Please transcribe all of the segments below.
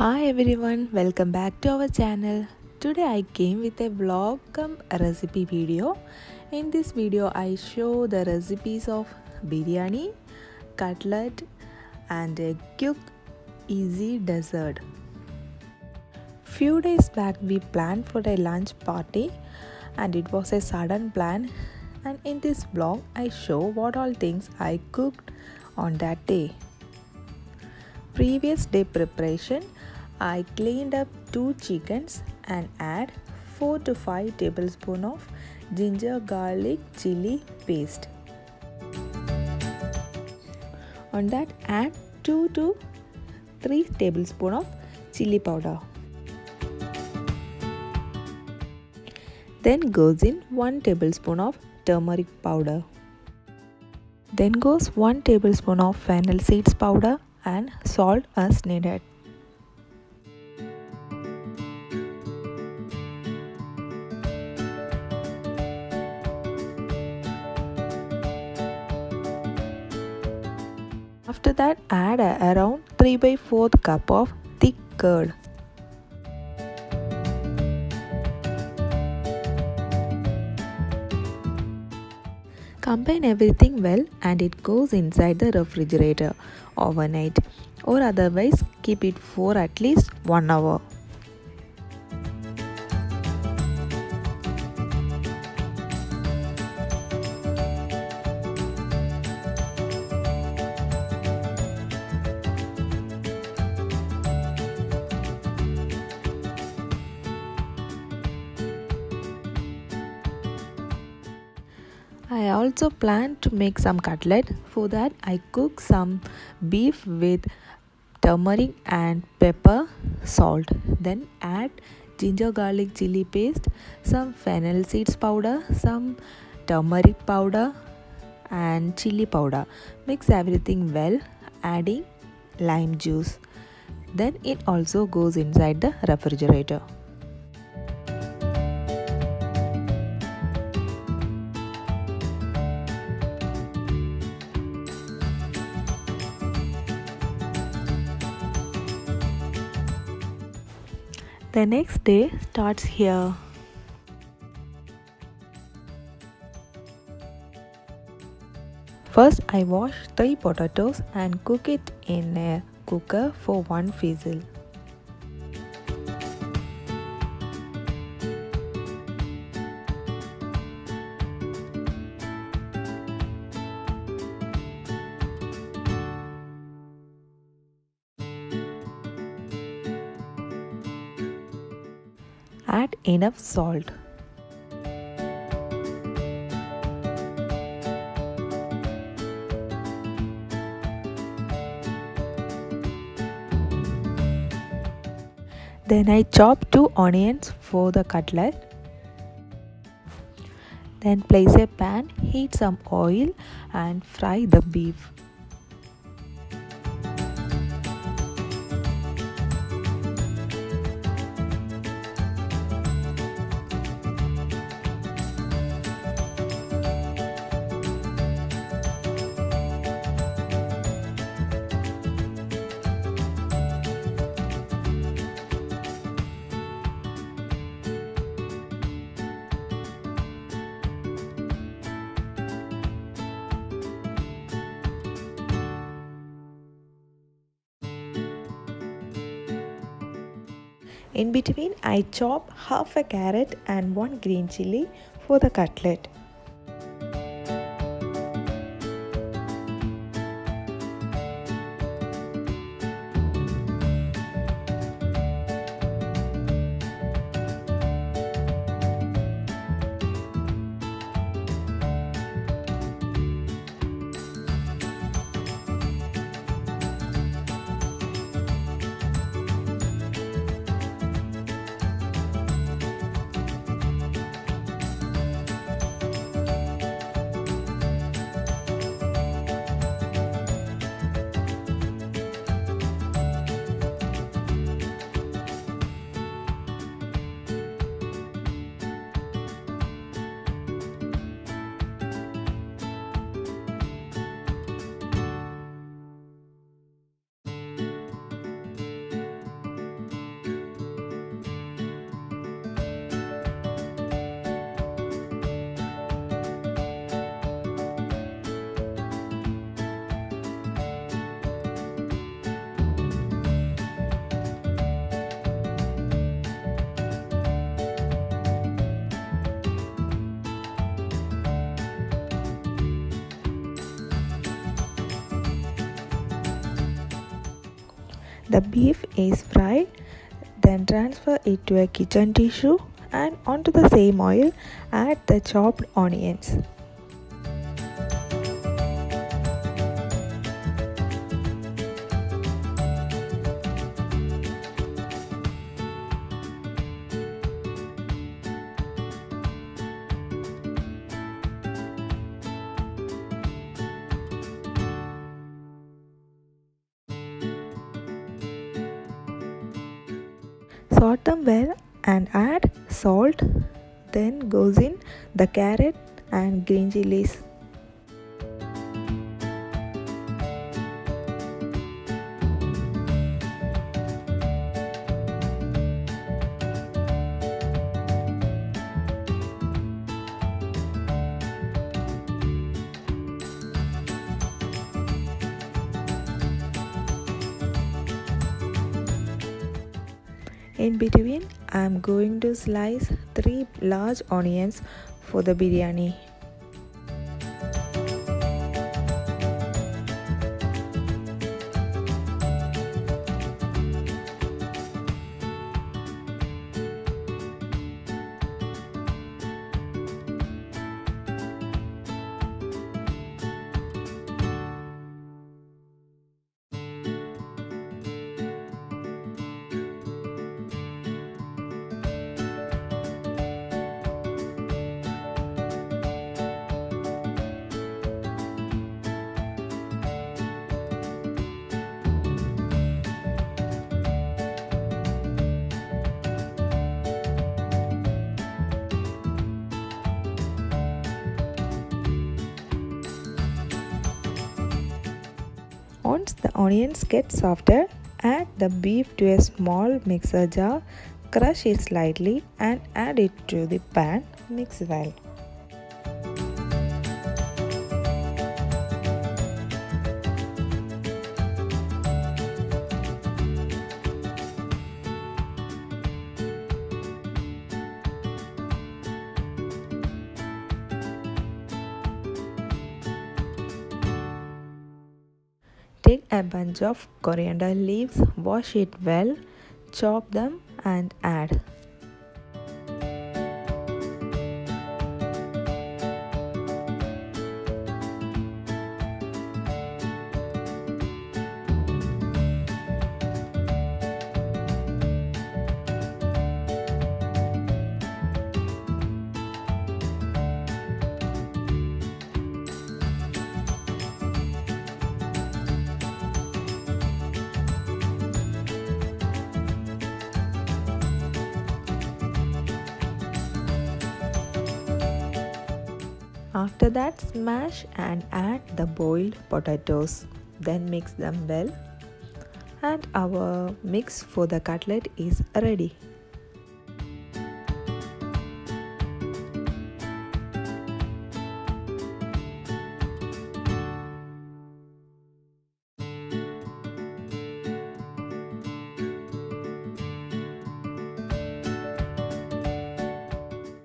Hi everyone, welcome back to our channel. Today I came with a vlog come recipe video. In this video I show the recipes of biryani, cutlet and a quick easy dessert. Few days back we planned for a lunch party and it was a sudden plan, and in this vlog I show what all things I cooked on that day. Previous day preparation, I cleaned up 2 chickens and add 4 to 5 tablespoons of ginger garlic chili paste. On that add 2 to 3 tablespoons of chili powder. Then goes in 1 tablespoon of turmeric powder. Then goes 1 tablespoon of fennel seeds powder and salt as needed. After that add around 3/4 cup of thick curd. Combine everything well and it goes inside the refrigerator overnight, or otherwise keep it for at least 1 hour. I also plan to make some cutlet. For that I cook some beef with turmeric and pepper, salt. Then add ginger garlic chili paste, some fennel seeds powder, some turmeric powder and chili powder. Mix everything well, adding lime juice. Then it also goes inside the refrigerator. The next day starts here. First I wash 3 potatoes and cook it in a cooker for 1 whistle. Add enough salt. Then I chop 2 onions for the cutlet. Then place a pan, heat some oil and fry the beef. In between, I chop half a carrot and 1 green chili for the cutlet. The beef is fried, then transfer it to a kitchen tissue and onto the same oil add the chopped onions. Sort them well and add salt, then goes in the carrot and green chilies. In between, I am going to slice 3 large onions for the biryani. Once the onions get softer, add the beef to a small mixer jar, crush it slightly and add it to the pan. Mix well. Take a bunch of coriander leaves, wash it well, chop them and add. After that, smash and add the boiled potatoes. Then mix them well. And our mix for the cutlet is ready.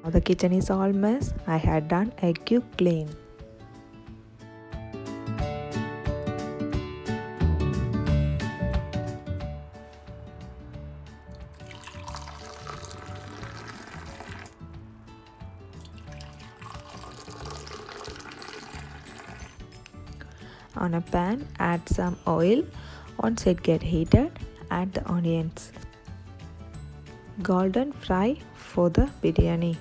Now the kitchen is all mess. I had done a quick clean. On a pan, add some oil. Once it gets heated, add the onions. Golden fry for the biryani.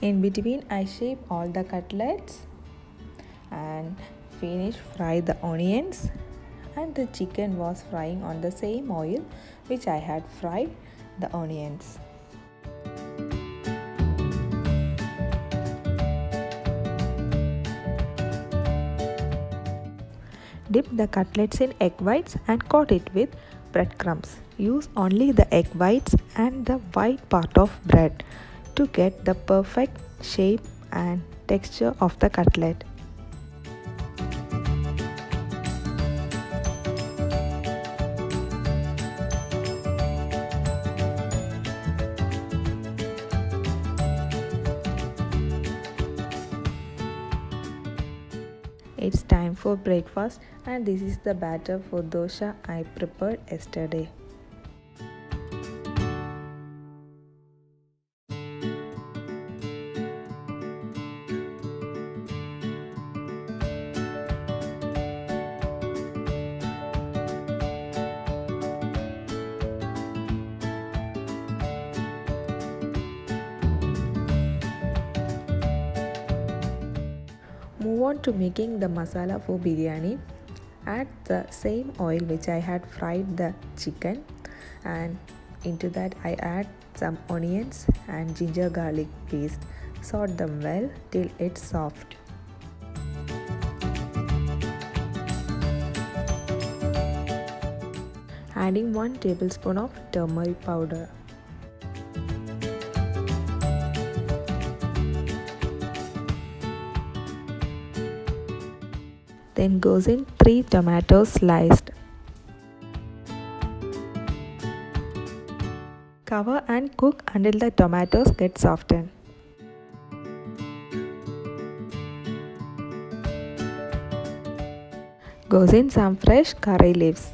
In between, I shape all the cutlets and finish fry the onions, and the chicken was frying on the same oil which I had fried the onions. Dip the cutlets in egg whites and coat it with breadcrumbs. Use only the egg whites and the white part of bread to get the perfect shape and texture of the cutlet. It's time for breakfast, and this is the batter for dosha I prepared yesterday. Move on to making the masala for biryani. Add the same oil which I had fried the chicken, and into that I add some onions and ginger garlic paste. Saute them well till it's soft. Adding 1 tablespoon of turmeric powder. Then goes in 3 tomatoes sliced. Cover and cook until the tomatoes get softened. Goes in some fresh curry leaves.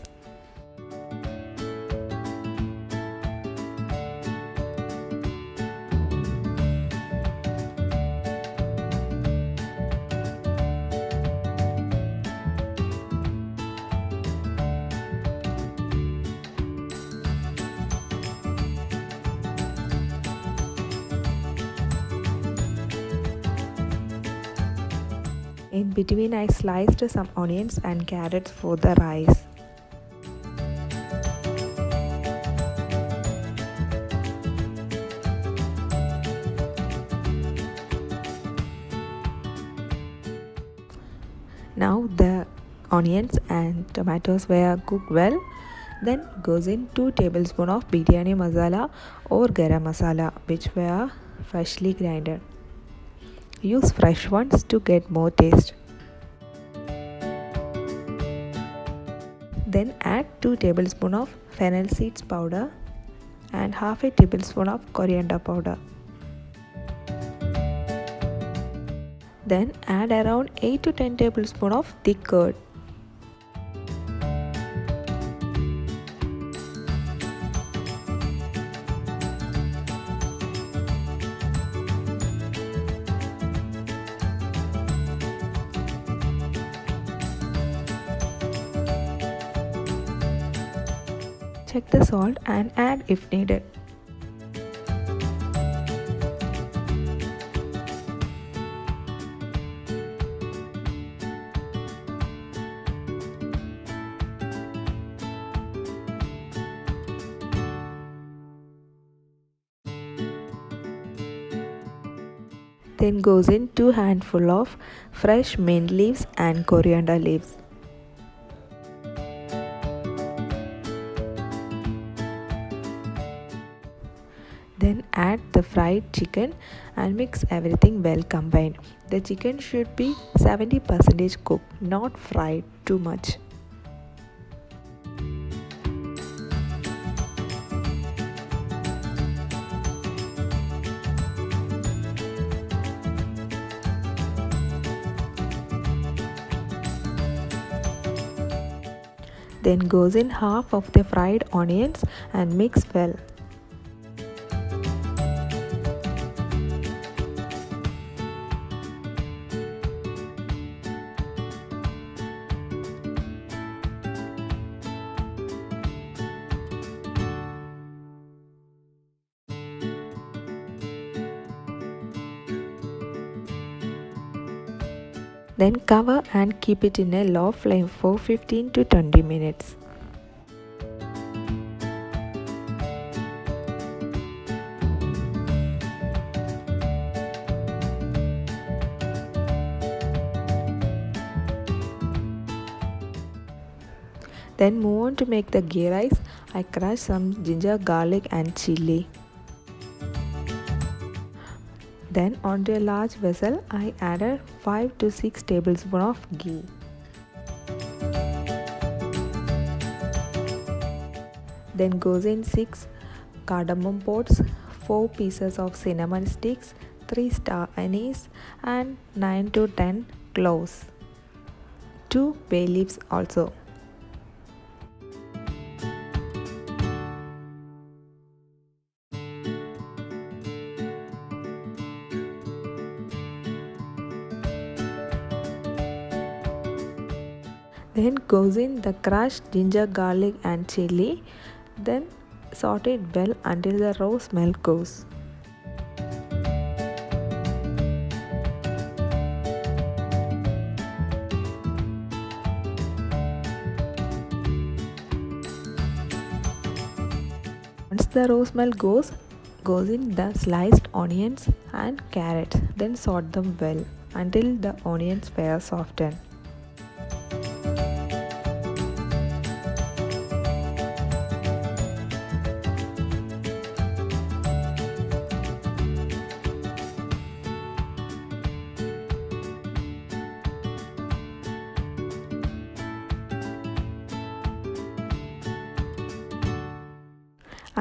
In between, I sliced some onions and carrots for the rice. Now the onions and tomatoes were cooked well. Then goes in 2 tablespoons of biryani masala or garam masala, which were freshly grinded. Use fresh ones to get more taste. Then add 2 tablespoons of fennel seeds powder and half a tablespoon of coriander powder. Then add around 8 to 10 tablespoons of thick curd. Check the salt and add if needed. Then goes in 2 handfuls of fresh mint leaves and coriander leaves. Then add the fried chicken and mix everything well combined. The chicken should be 70% cooked, not fried too much. Then goes in half of the fried onions and mix well. Then cover and keep it in a low flame for 15 to 20 minutes. Then move on to make the ghee rice. I crushed some ginger, garlic and chili. Then onto a large vessel, I added 5 to 6 tablespoons of ghee. Then goes in 6 cardamom pods, 4 pieces of cinnamon sticks, 3 star anise and 9 to 10 cloves. 2 bay leaves also. Then goes in the crushed ginger, garlic and chili. Then saute it well until the raw smell goes. Once the raw smell goes in the sliced onions and carrots. Then saute them well until the onions were softened.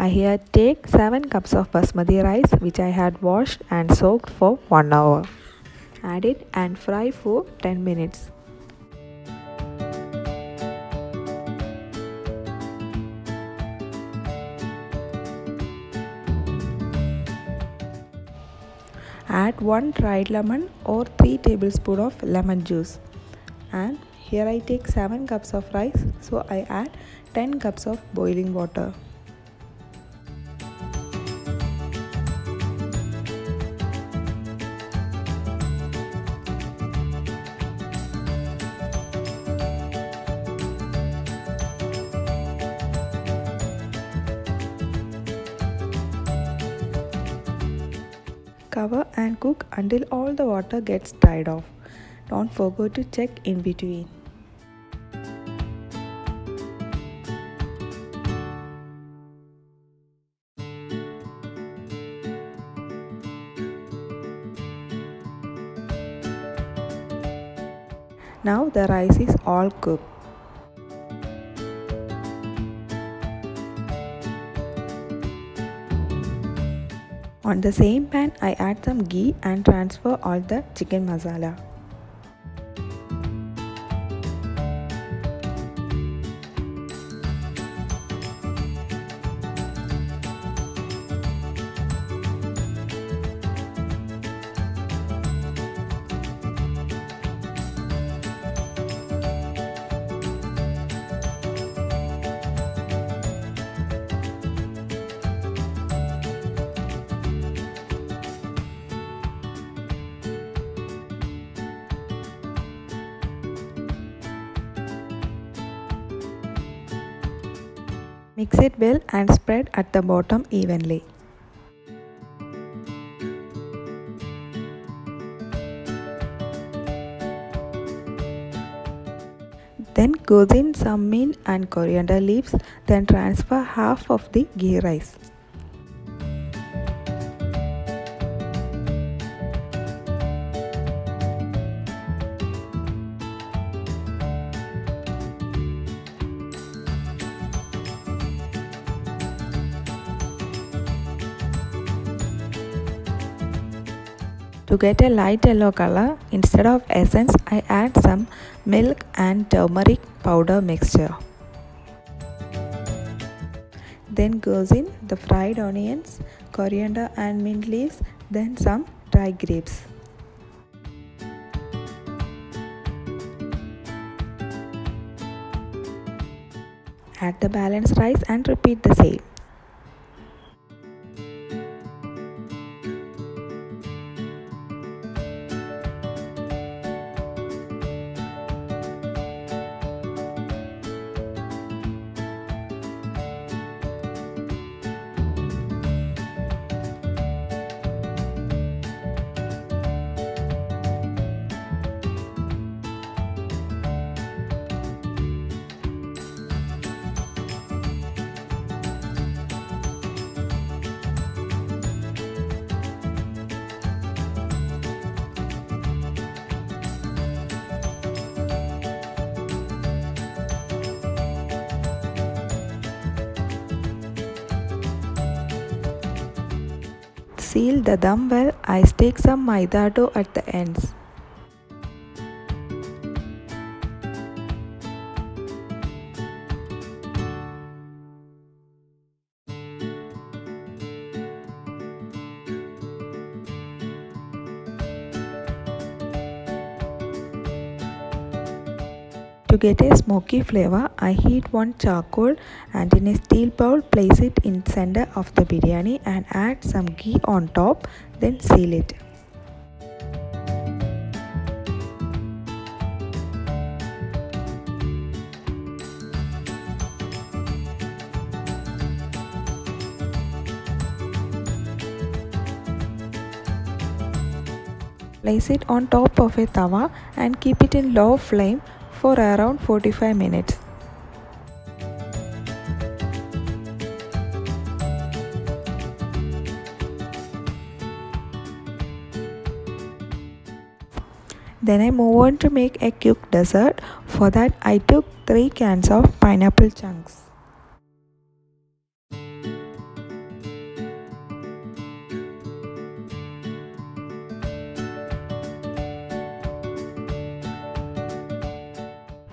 I here take 7 cups of basmati rice which I had washed and soaked for 1 hour. Add it and fry for 10 minutes. Add 1 dried lemon or 3 tablespoons of lemon juice. And here I take 7 cups of rice, so I add 10 cups of boiling water. Cover and cook until all the water gets dried off. Don't forget to check in between. Now the rice is all cooked. On the same pan, I add some ghee and transfer all the chicken masala. Mix it well and spread at the bottom evenly. Then goes in some mint and coriander leaves, then transfer half of the ghee rice. To get a light yellow color, instead of essence, I add some milk and turmeric powder mixture. Then goes in the fried onions, coriander and mint leaves, then some dry grapes. Add the balanced rice and repeat the same. seal the dum well, I stick some maida dough at the ends. To get a smoky flavor, I heat one charcoal and in a steel bowl place it in center of the biryani and add some ghee on top, then seal it. Place it on top of a tawa and keep it in low flame for around 45 minutes. Then I move on to make a quick dessert. For that I took 3 cans of pineapple chunks.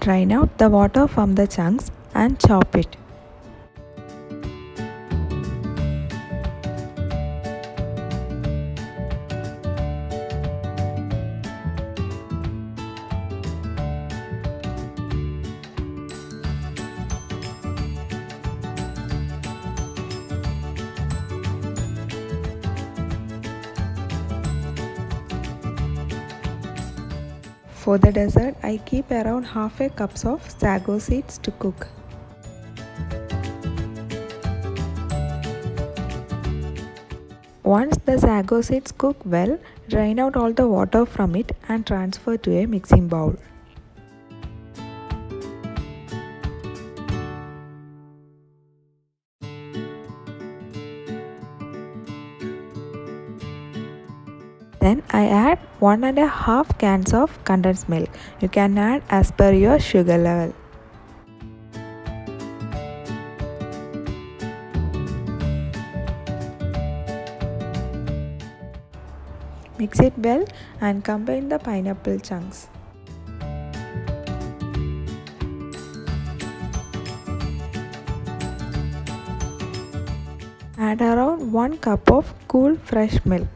Drain out the water from the chunks and chop it. For the dessert, I keep around half a cup of sago seeds to cook. Once the sago seeds cook well, drain out all the water from it and transfer to a mixing bowl. Then I add 1.5 cans of condensed milk. You can add as per your sugar level. Mix it well and combine the pineapple chunks. Add around 1 cup of cool fresh milk.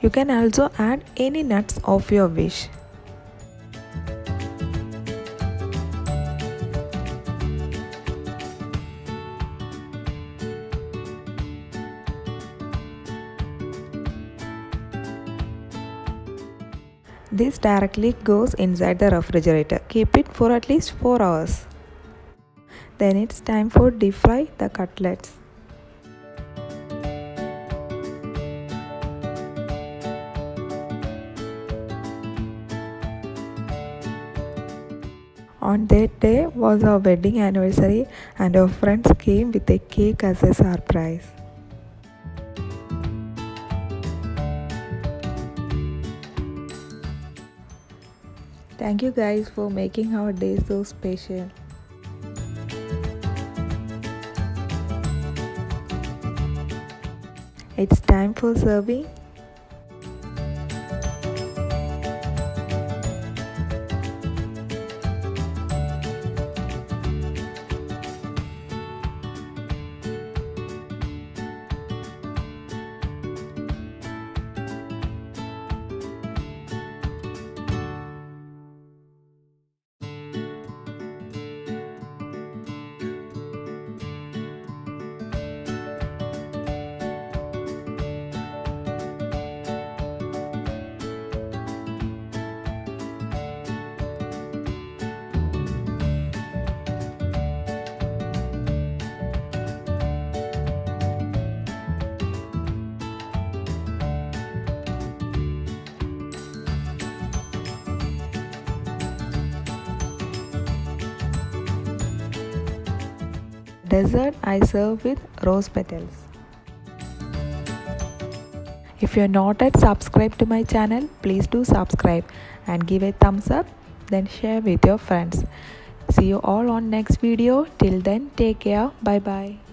You can also add any nuts of your wish. This directly goes inside the refrigerator. Keep it for at least 4 hours. Then it's time for deep fry the cutlets. On that day was our wedding anniversary and our friends came with a cake as a surprise. Thank you guys for making our day so special. It's time for serving. Dessert I serve with rose petals. If you're not yet subscribed to my channel, please do subscribe and give a thumbs up, then share with your friends. See you all on next video. Till then, take care. Bye bye.